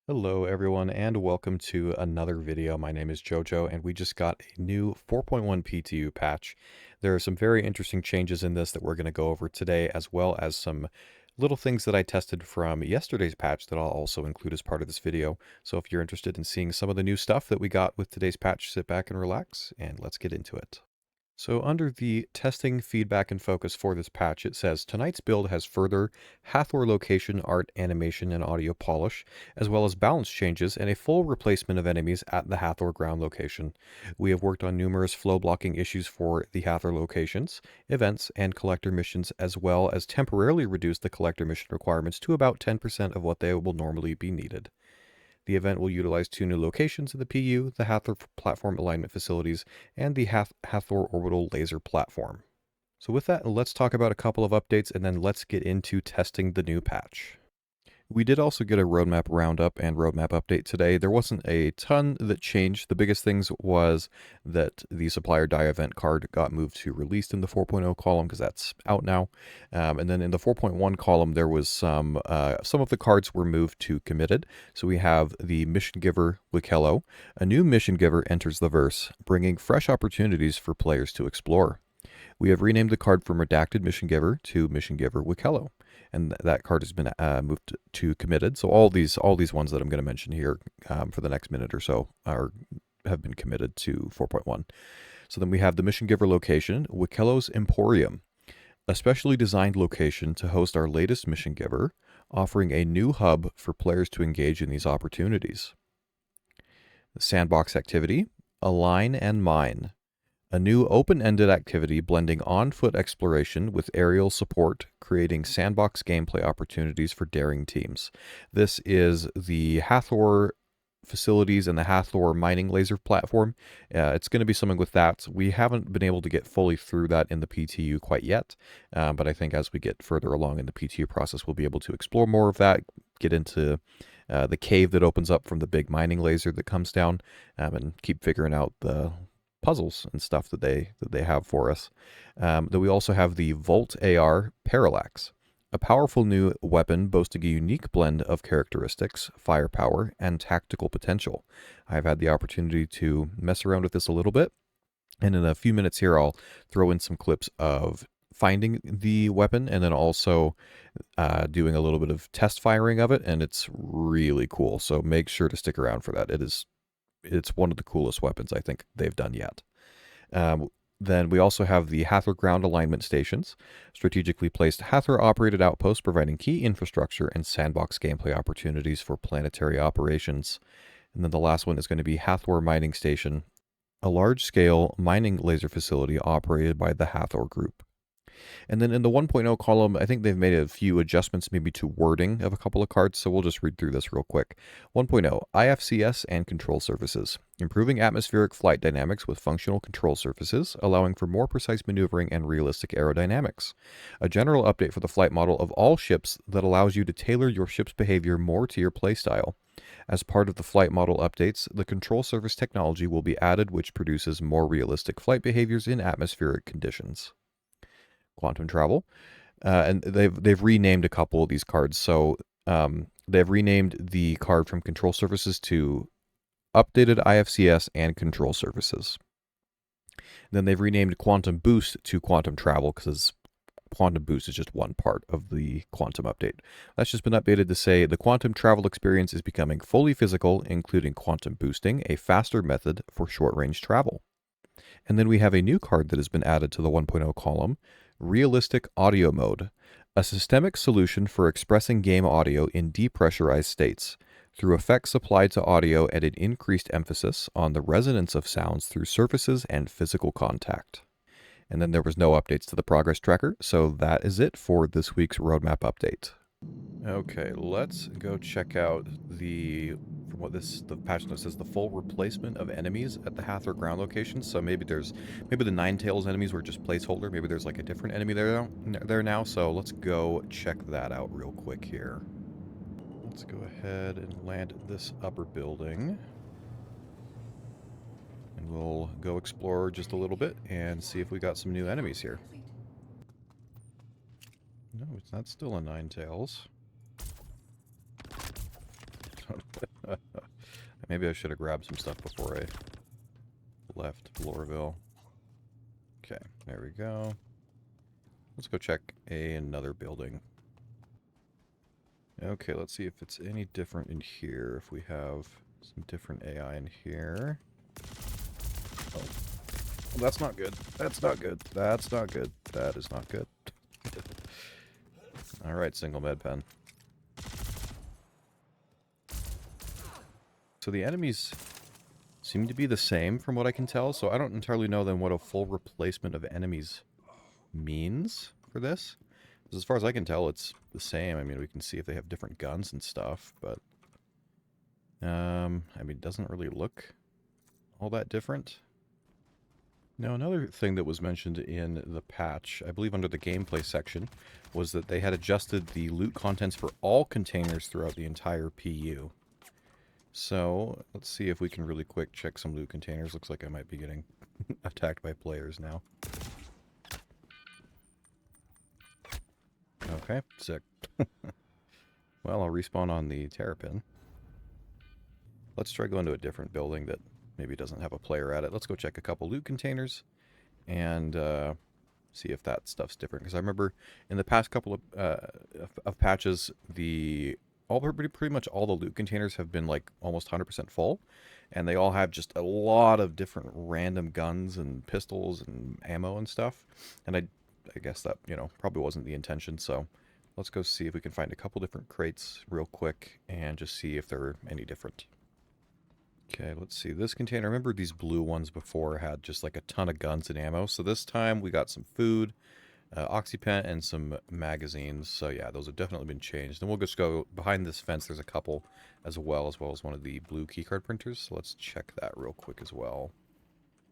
Hello everyone and welcome to another video. My name is Jojo and we just got a new 4.1 PTU patch. There are some very interesting changes in this that we're going to go over today, as well as some little things that I tested from yesterday's patch that I'll also include as part of this video. So if you're interested in seeing some of the new stuff that we got with today's patch, sit back and relax and let's get into it. So under the testing, feedback, and focus for this patch, it says, tonight's build has further Hathor location, art, animation, and audio polish, as well as balance changes and a full replacement of enemies at the Hathor ground location. We have worked on numerous flow blocking issues for the Hathor locations, events, and collector missions, as well as temporarily reduced the collector mission requirements to about 10% of what they will normally be needed. The event will utilize two new locations in the PU, the Hathor Platform Alignment Facilities, and the Hathor Orbital Laser Platform. So with that, let's talk about a couple of updates, and then let's get into testing the new patch. We did also get a roadmap roundup and roadmap update today. There wasn't a ton that changed. The biggest things was that the supplier die event card got moved to released in the 4.0 column because that's out now. And then in the 4.1 column, there was some of the cards were moved to committed. So we have the Mission Giver Wikello. A new Mission Giver enters the verse, bringing fresh opportunities for players to explore. We have renamed the card from Redacted Mission Giver to Mission Giver Wikello, and that card has been moved to committed. So all these ones that I'm going to mention here for the next minute or so have been committed to 4.1. So then we have the Mission Giver location, Wikello's Emporium, a specially designed location to host our latest Mission Giver, offering a new hub for players to engage in these opportunities. The Sandbox activity, Align and Mine. A new open-ended activity blending on-foot exploration with aerial support, creating sandbox gameplay opportunities for daring teams. This is the Hathor facilities and the Hathor mining laser platform. It's going to be something with that. We haven't been able to get fully through that in the PTU quite yet, but I think as we get further along in the PTU process, we'll be able to explore more of that, get into the cave that opens up from the big mining laser that comes down, and keep figuring out the puzzles and stuff that they have for us. Then we also have the Volt AR Parallax, a powerful new weapon boasting a unique blend of characteristics, firepower, and tactical potential. I've had the opportunity to mess around with this a little bit, and in a few minutes here I'll throw in some clips of finding the weapon and then also doing a little bit of test firing of it, and it's really cool. So make sure to stick around for that. It's one of the coolest weapons I think they've done yet. Then we also have the Hathor ground alignment stations, strategically placed Hathor-operated outposts providing key infrastructure and sandbox gameplay opportunities for planetary operations. And then the last one is going to be Hathor Mining Station, a large-scale mining laser facility operated by the Hathor Group. And then in the 1.0 column, I think they've made a few adjustments maybe to wording of a couple of cards, so we'll just read through this real quick. 1.0, IFCS and control surfaces. Improving atmospheric flight dynamics with functional control surfaces, allowing for more precise maneuvering and realistic aerodynamics. A general update for the flight model of all ships that allows you to tailor your ship's behavior more to your playstyle. As part of the flight model updates, the control surface technology will be added, which produces more realistic flight behaviors in atmospheric conditions. Quantum travel, and they've renamed a couple of these cards. So they've renamed the card from control surfaces to updated IFCS and control surfaces. Then they've renamed quantum boost to quantum travel because quantum boost is just one part of the quantum update. That's just been updated to say the quantum travel experience is becoming fully physical, including quantum boosting, a faster method for short-range travel. And then we have a new card that has been added to the 1.0 column, Realistic Audio Mode, a systemic solution for expressing game audio in depressurized states, through effects applied to audio and an increased emphasis on the resonance of sounds through surfaces and physical contact. And then there was no updates to the progress tracker, so that is it for this week's roadmap update. Okay, let's go check out the patch note says, the full replacement of enemies at the Hathor ground location. So maybe the Nine Tails enemies were just placeholder. Maybe there's like a different enemy there now. So let's go check that out real quick here. Let's go ahead and land this upper building. And we'll go explore just a little bit and see if we got some new enemies here. No, it's not still a Nine Tails. Maybe I should have grabbed some stuff before I left Lorville. Okay, there we go. Let's go check another building. Okay, let's see if it's any different in here. If we have some different AI in here. Oh, well, that's not good. That's not good. That's not good. That is not good. Alright, single med pen. So the enemies seem to be the same from what I can tell, so I don't entirely know then what a full replacement of enemies means for this. As far as I can tell, it's the same. I mean, we can see if they have different guns and stuff, but I mean, it doesn't really look all that different. Now, another thing that was mentioned in the patch, I believe under the gameplay section, was that they had adjusted the loot contents for all containers throughout the entire PU. So, let's see if we can really quick check some loot containers. Looks like I might be getting attacked by players now. Okay, sick. Well, I'll respawn on the Terrapin. Let's try going to a different building that maybe doesn't have a player at it. Let's go check a couple loot containers and see if that stuff's different. Because I remember in the past couple of patches, pretty much all the loot containers have been like almost 100% full, and they all have just a lot of different random guns and pistols and ammo and stuff. And I guess that, you know, probably wasn't the intention. So let's go see if we can find a couple different crates real quick and just see if they're any different. Okay, let's see. This container, I remember these blue ones before had just like a ton of guns and ammo. So this time we got some food, oxypen, and some magazines. So yeah, those have definitely been changed. And we'll just go behind this fence. There's a couple as well as one of the blue keycard printers. So let's check that real quick as well.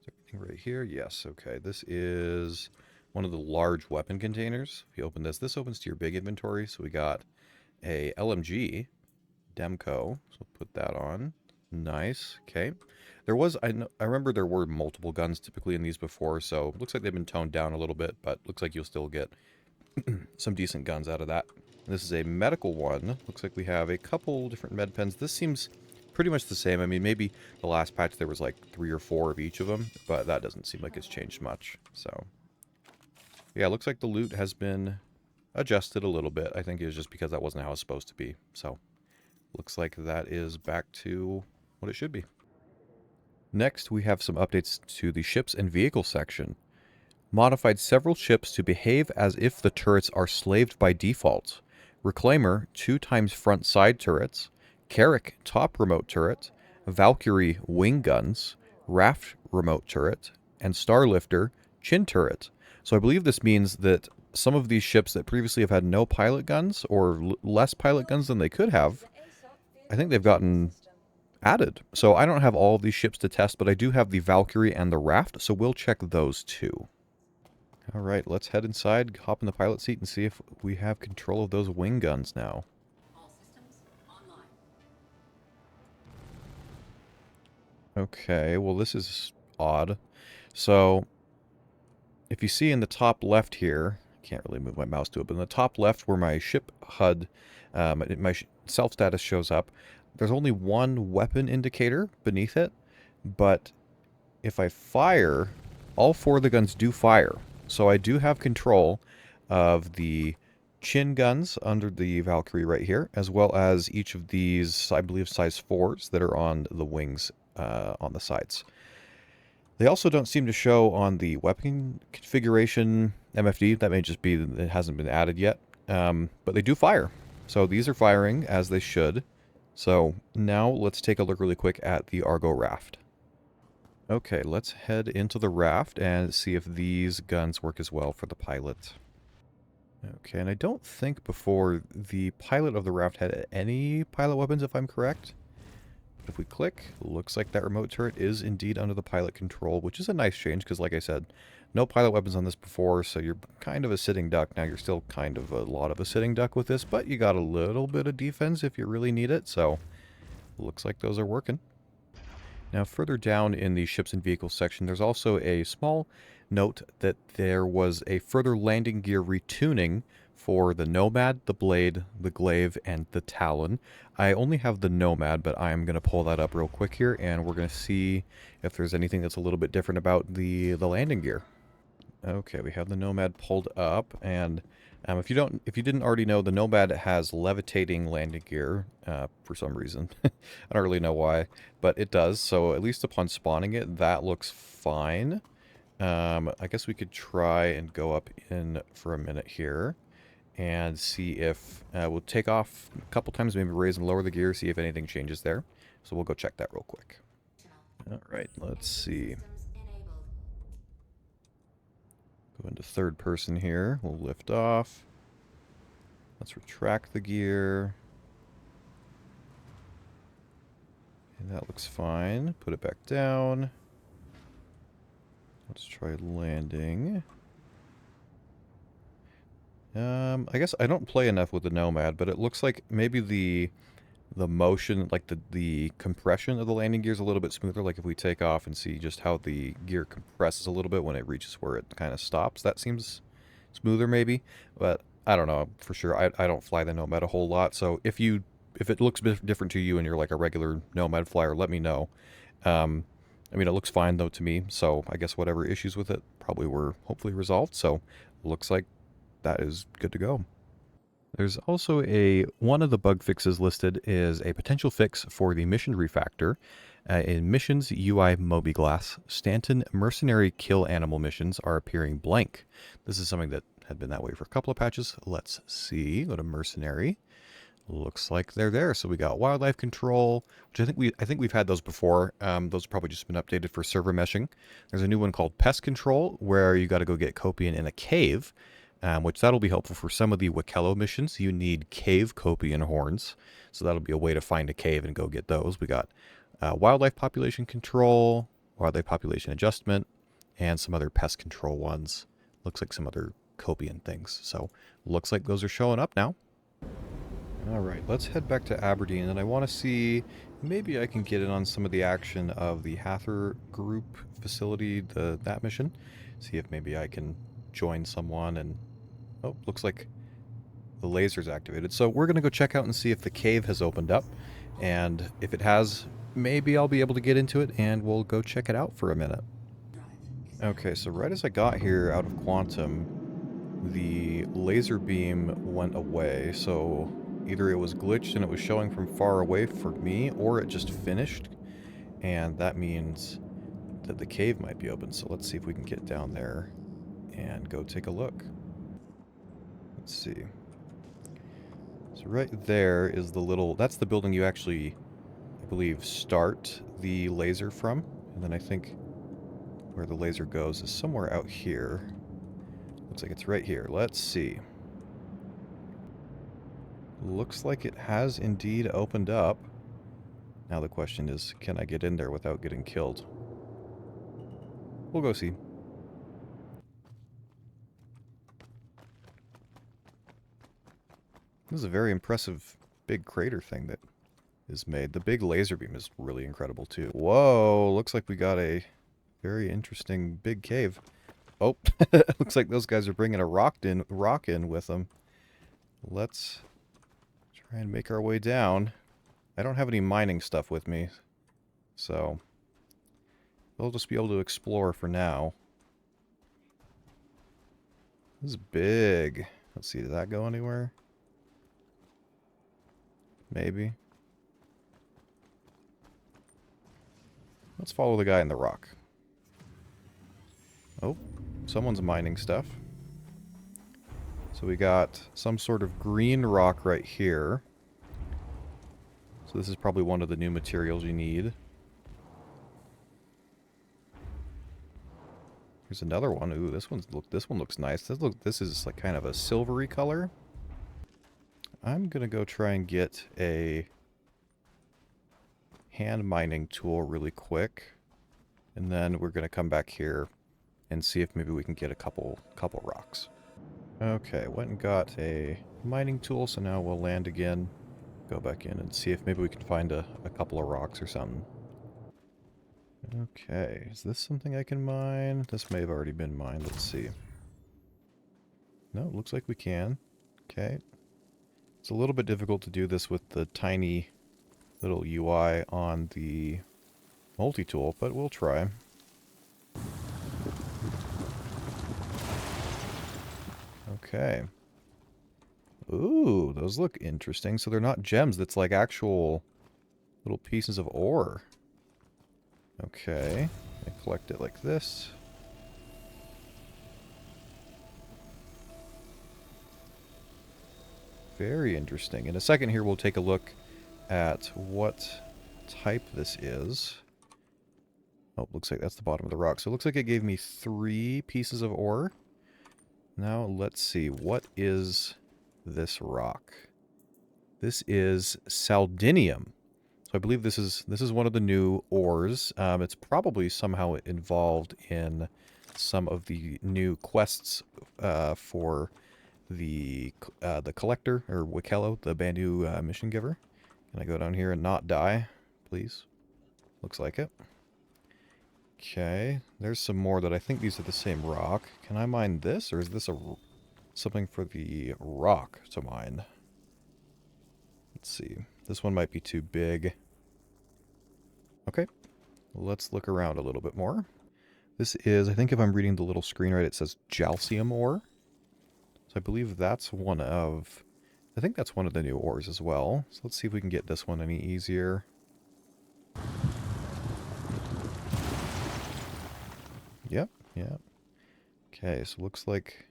Is everything right here? Yes. Okay, this is one of the large weapon containers. If you open this opens to your big inventory. So we got a LMG Demco. So put that on. Nice. Okay. I remember there were multiple guns typically in these before, so it looks like they've been toned down a little bit, but looks like you'll still get some decent guns out of that. This is a medical one. Looks like we have a couple different med pens. This seems pretty much the same. I mean, maybe the last patch there was like 3 or 4 of each of them, but that doesn't seem like it's changed much. So, yeah, it looks like the loot has been adjusted a little bit. I think it was just because that wasn't how it's supposed to be. So, looks like that is back to what it should be. Next, we have some updates to the ships and vehicle section. Modified several ships to behave as if the turrets are slaved by default. Reclaimer 2x front side turrets, Carrack top remote turret, Valkyrie wing guns, Raft remote turret, and Starlifter chin turret. So I believe this means that some of these ships that previously have had no pilot guns or less pilot guns than they could have, I think they've gotten added. So I don't have all of these ships to test, but I do have the Valkyrie and the Raft, so we'll check those too. All right, let's head inside, hop in the pilot seat, and see if we have control of those wing guns now. All systems online. Okay, well this is odd. So, if you see in the top left here, I can't really move my mouse to it, but in the top left where my ship HUD, my self-status shows up, there's only one weapon indicator beneath it, but if I fire, all 4 of the guns do fire. So I do have control of the chin guns under the Valkyrie right here, as well as each of these, I believe, size 4s that are on the wings on the sides. They also don't seem to show on the weapon configuration MFD. That may just be that it hasn't been added yet, but they do fire. So these are firing as they should. So now let's take a look really quick at the Argo Raft. Okay, let's head into the Raft and see if these guns work as well for the pilot. Okay, and I don't think before the pilot of the Raft had any pilot weapons, if I'm correct. If we click, looks like that remote turret is indeed under the pilot control, which is a nice change because, like I said, no pilot weapons on this before, so you're kind of a sitting duck. Now you're still kind of a lot of a sitting duck with this, but you got a little bit of defense if you really need it, so looks like those are working. Now further down in the ships and vehicles section, there's also a small note that there was a further landing gear retuning For the Nomad, the Blade, the Glaive, and the Talon. I only have the Nomad, but I'm going to pull that up real quick here, and we're going to see if there's anything that's a little bit different about the landing gear. Okay, we have the Nomad pulled up, and if you didn't already know, the Nomad has levitating landing gear for some reason. I don't really know why, but it does. So at least upon spawning it, that looks fine. I guess we could try and go up in for a minute here and see if we'll take off a couple times, maybe raise and lower the gear, see if anything changes there. So we'll go check that real quick. All right, let's see. Go into third person here. We'll lift off. Let's retract the gear. And that looks fine. Put it back down. Let's try landing. I guess I don't play enough with the Nomad, but it looks like maybe the motion, like the compression of the landing gear is a little bit smoother. Like if we take off and see just how the gear compresses a little bit when it reaches where it kind of stops, that seems smoother maybe. But I don't know for sure. I don't fly the Nomad a whole lot, so if it looks different to you and you're like a regular Nomad flyer, let me know. I mean, it looks fine though to me, so I guess whatever issues with it probably were hopefully resolved. So looks like that is good to go. There's also one of the bug fixes listed is a potential fix for the mission refactor. In missions UI Moby-Glass, Stanton mercenary kill animal missions are appearing blank. This is something that had been that way for a couple of patches. Let's see. Go to mercenary. Looks like they're there. So we got wildlife control, which I think we've had those before. Those have probably just been updated for server meshing. There's a new one called pest control, where you got to go get Copian in a cave. Which that'll be helpful for some of the Wikello missions. You need cave Copian horns, so that'll be a way to find a cave and go get those. We got wildlife population control, wildlife population adjustment, and some other pest control ones. Looks like some other Copian things. So looks like those are showing up now. All right, let's head back to Aberdeen, and I want to see maybe I can get in on some of the action of the Hather group facility, that mission. See if maybe I can join someone and... Oh, looks like the laser's activated. So we're going to go check out and see if the cave has opened up. And if it has, maybe I'll be able to get into it and we'll go check it out for a minute. Okay, so right as I got here out of Quantum, the laser beam went away. So either it was glitched and it was showing from far away for me, or it just finished. And that means that the cave might be open. So let's see if we can get down there and go take a look. Let's see. So right there is the little... That's the building you actually, I believe, start the laser from. And then I think where the laser goes is somewhere out here. Looks like it's right here. Let's see. Looks like it has indeed opened up. Now the question is, can I get in there without getting killed? We'll go see. This is a very impressive big crater thing that is made. The big laser beam is really incredible too. Whoa, looks like we got a very interesting big cave. Oh, looks like those guys are bringing a rock in with them. Let's try and make our way down. I don't have any mining stuff with me, so we'll just be able to explore for now. This is big. Let's see, did that go anywhere? Maybe. Let's follow the guy in the rock. Oh, someone's mining stuff. So we got some sort of green rock right here. So this is probably one of the new materials you need. Here's another one. Ooh, this one looks nice. This is like kind of a silvery color. I'm gonna go try and get a hand mining tool really quick, and then we're gonna come back here and see if maybe we can get a couple rocks. Okay, went and got a mining tool, so now we'll land again, go back in and see if maybe we can find a couple of rocks or something. Okay, is this something I can mine? This may have already been mined. Let's see. No, it looks like we can. Okay. It's a little bit difficult to do this with the tiny little UI on the multi-tool, but we'll try. Okay. Ooh, those look interesting. So they're not gems, that's like actual little pieces of ore. Okay. I collect it like this. Very interesting. In a second here, we'll take a look at what type this is. Oh, looks like that's the bottom of the rock. So it looks like it gave me 3 pieces of ore. Now, let's see. What is this rock? This is saldinium. So I believe this is one of the new ores. It's probably somehow involved in some of the new quests for the collector, or Wikello, the Bandu mission giver. Can I go down here and not die, please? Looks like it. Okay, there's some more that I think these are the same rock. Can I mine this, or is this something for the rock to mine? Let's see. This one might be too big. Okay, let's look around a little bit more. This is, I think if I'm reading the little screen right, it says jalcium ore. So I believe that's one of... I think that's one of the new ores as well. So let's see if we can get this one any easier. Yep, yep. Okay, so looks like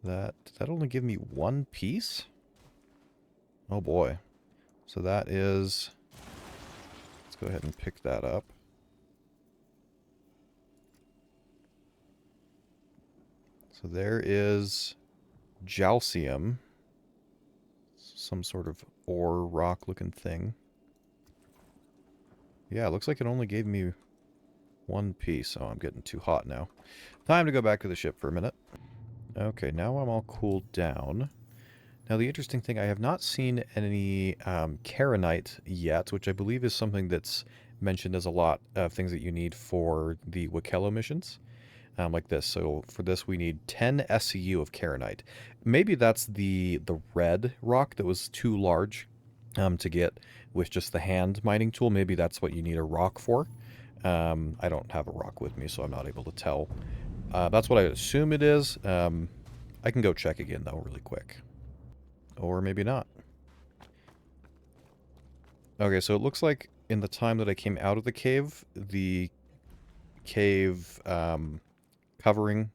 that... Did that only give me 1 piece? Oh boy. So that is... Let's go ahead and pick that up. So there is jalcium. Some sort of ore rock looking thing. Yeah, it looks like it only gave me 1 piece. Oh, I'm getting too hot now. Time to go back to the ship for a minute. Okay, now I'm all cooled down. Now the interesting thing, I have not seen any Karenite yet, which I believe is something that's mentioned as a lot of things that you need for the Wikello missions. Like this. So for this we need 10 SCU of Karenite. Maybe that's the red rock that was too large to get with just the hand mining tool. Maybe that's what you need a rock for. I don't have a rock with me, so I'm not able to tell. That's what I assume it is. I can go check again though really quick. Or maybe not. Okay, so it looks like in the time that I came out of the cave covering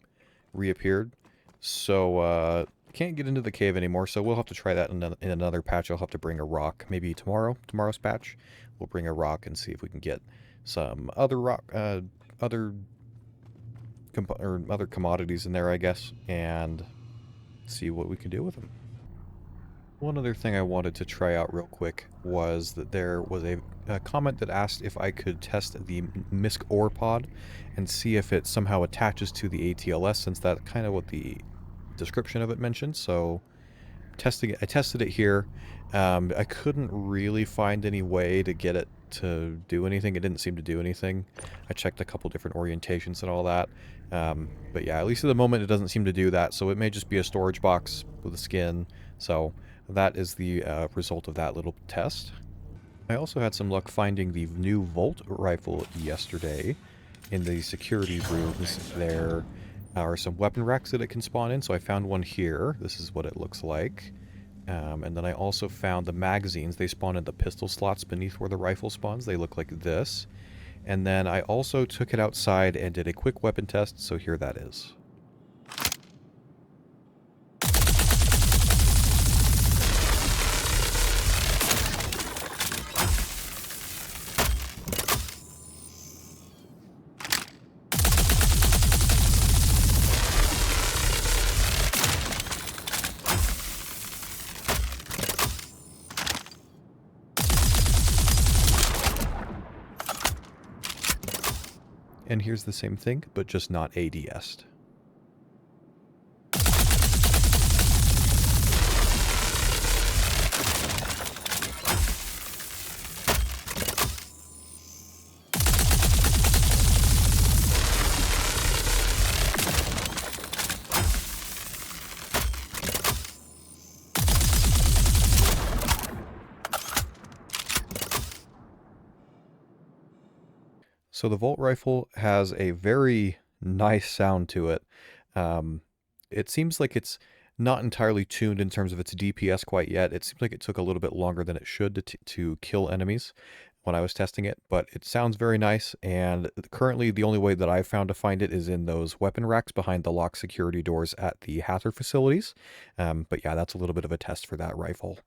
reappeared. So, can't get into the cave anymore, so we'll have to try that in another patch. I'll have to bring a rock. Maybe tomorrow's patch, we'll bring a rock and see if we can get some other rock, other commodities in there, I guess, and see what we can do with them. One other thing I wanted to try out real quick was that there was a comment that asked if I could test the MISC Ore Pod and see if it somehow attaches to the ATLS, since that's kind of what the description of it mentioned. So I tested it here. I couldn't really find any way to get it to do anything. It didn't seem to do anything. I checked a couple different orientations and all that. But yeah, at least at the moment it doesn't seem to do that. So it may just be a storage box with a skin. So that is the result of that little test. I also had some luck finding the new Volt rifle yesterday. In the security rooms there are some weapon racks that it can spawn in, so I found one here. This is what it looks like. And then I also found the magazines. They spawn in the pistol slots beneath where the rifle spawns. They look like this. And then I also took it outside and did a quick weapon test, so here that is. And here's the same thing, but just not ADS'd. So the Volt rifle has a very nice sound to it. Um, it seems like it's not entirely tuned in terms of its DPS quite yet. It seems like it took a little bit longer than it should to kill enemies when I was testing it, but it sounds very nice, and currently the only way that I've found to find it is in those weapon racks behind the locked security doors at the Hather facilities. But yeah, that's a little bit of a test for that rifle.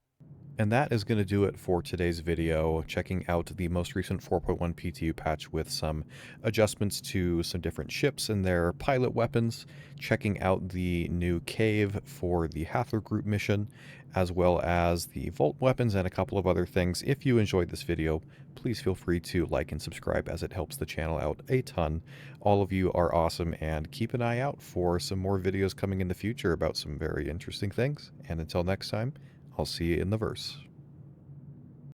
And that is going to do it for today's video, checking out the most recent 4.1 PTU patch with some adjustments to some different ships and their pilot weapons, checking out the new cave for the Hathor group mission, as well as the Volt weapons and a couple of other things. If you enjoyed this video, please feel free to like and subscribe as it helps the channel out a ton. All of you are awesome, and keep an eye out for some more videos coming in the future about some very interesting things. And until next time, I'll see you in the verse.